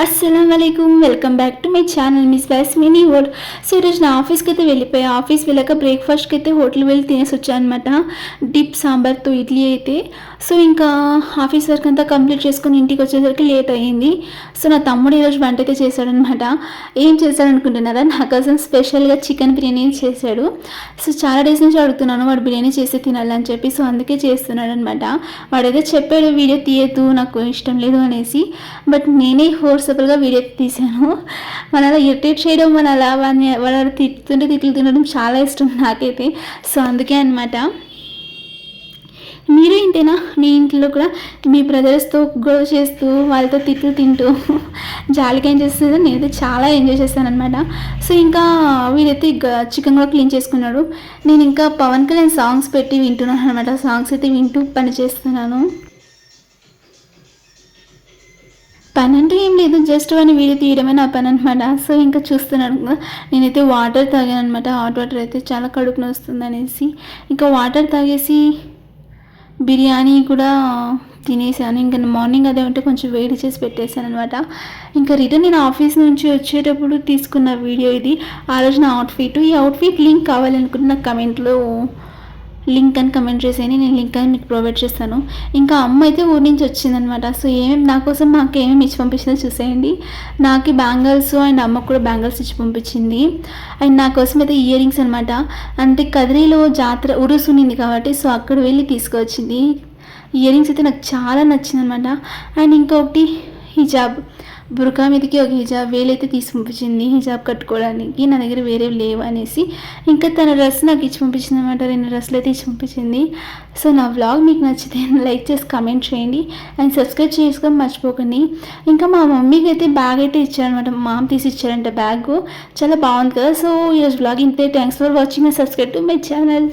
అస్సలం వాలేకుమ్, welcome back to my channel Miss Mini World. So ఈరోజు నా ఆఫీస్కి అయితే వెళ్ళిపోయా. ఆఫీస్ వెళ్ళాక బ్రేక్ఫాస్ట్కి అయితే హోటల్ వెళ్ళి తినేసి వచ్చాను అనమాట. డిప్ సాంబార్తో ఇడ్లీ అయితే. సో ఇంకా ఆఫీస్ వర్క్ అంతా కంప్లీట్ చేసుకొని ఇంటికి వచ్చేసరికి లేట్ అయ్యింది. సో నా తమ్ముడు ఈరోజు వంట అయితే చేశాడనమాట. ఏం చేశాడనుకుంటున్నారా? నా కోసం స్పెషల్గా చికెన్ బిర్యానీ చేశాడు. సో చాలా డేస్ నుంచి అడుగుతున్నాను వాడు బిర్యానీ చేసి తినాలని చెప్పి. సో అందుకే చేస్తున్నాడు అనమాట. వాడైతే చెప్పాడు వీడియో తీయద్దు నాకు ఇష్టం లేదు అనేసి. బట్ నేనే ఫోర్సబుల్గా వీడియో తీశాను. మన అలా ఇరిటేట్ చేయడం, మన అలా వాళ్ళ తిట్లు తినడం చాలా ఇష్టం నాకైతే. సో అందుకే అనమాట. మీరు ఇంతేనా? మీ ఇంట్లో కూడా మీ బ్రదర్స్తో గొడవ చేస్తూ వాళ్ళతో తిట్లు తింటూ జాలిగా ఏం చేస్తుంది? నేనైతే చాలా ఎంజాయ్ చేస్తాను అనమాట. సో ఇంకా వీడైతే చికెన్ కూడా క్లీన్ చేసుకున్నాడు. నేను ఇంకా పవన్ కళ్యాణ్ సాంగ్స్ పెట్టి వింటున్నాను అనమాట. సాంగ్స్ అయితే వింటూ పని చేస్తున్నాను. పని అంటే ఏం లేదు, జస్ట్ వాడిని వీడియో తీయడమే నా పని అనమాట. సో ఇంకా చూస్తున్నాను కదా, నేనైతే వాటర్ తాగాను అనమాట. హాట్ వాటర్ అయితే చాలా కడుపు నొస్తుంది అనేసి ఇంకా వాటర్ తాగేసి బిర్యానీ కూడా తినేసాను. ఇంకా మార్నింగ్ అదే ఉంటే కొంచెం వేడి చేసి పెట్టేశాను అనమాట. ఇంకా రిటర్న్ నేను ఆఫీస్ నుంచి వచ్చేటప్పుడు తీసుకున్న వీడియో ఇది. ఆ రోజు నా అవుట్ఫిట్. ఈ అవుట్ఫిట్ లింక్ కావాలనుకుంటున్న కమెంట్లో లింక్ అని కమెంట్ చేసేయండి, నేను లింక్ అని మీకు ప్రొవైడ్ చేస్తాను. ఇంకా అమ్మ అయితే ఊరి నుంచి వచ్చిందనమాట. సో ఏమేమి నా కోసం మాకు ఏమేమి ఇచ్చి పంపించిందో చూసేయండి. నాకు బ్యాంగిల్స్ అండ్ అమ్మకు కూడా బ్యాంగిల్స్ ఇచ్చి పంపించింది. అండ్ నా కోసం అయితే ఇయర్ రింగ్స్ అనమాట. అంటే కదిరీలో జాతర ఉరుసు ఉన్నింది కాబట్టి సో అక్కడ వెళ్ళి తీసుకువచ్చింది. ఇయర్ రింగ్స్ అయితే నాకు చాలా నచ్చింది అనమాట. అండ్ ఇంకొకటి హిజాబ్, బురకా మీదకి ఒక హిజాబ్ వేలైతే తీసి పంపించింది హిజాబ్ కట్టుకోవడానికి. నా దగ్గర వేరే లేవు అనేసి. ఇంకా తన డ్రెస్ నాకు ఇచ్చి పంపించింది అనమాట. 2 డ్రెస్సులు అయితే ఇచ్చి పంపించింది. సో నా వ్లాగ్ మీకు నచ్చితే లైక్ చేసి కమెంట్ చేయండి అండ్ సబ్స్క్రైబ్ చేసుకొని మర్చిపోకండి. ఇంకా మా మమ్మీకి అయితే బ్యాగ్ అయితే ఇచ్చారనమాట. మా మామ తీసి ఇచ్చారంట బ్యాగ్. చాలా బాగుంది కదా. సో ఈరోజు వ్లాగ్ ఇంతే. Thanks for watching and subscribe to my channel.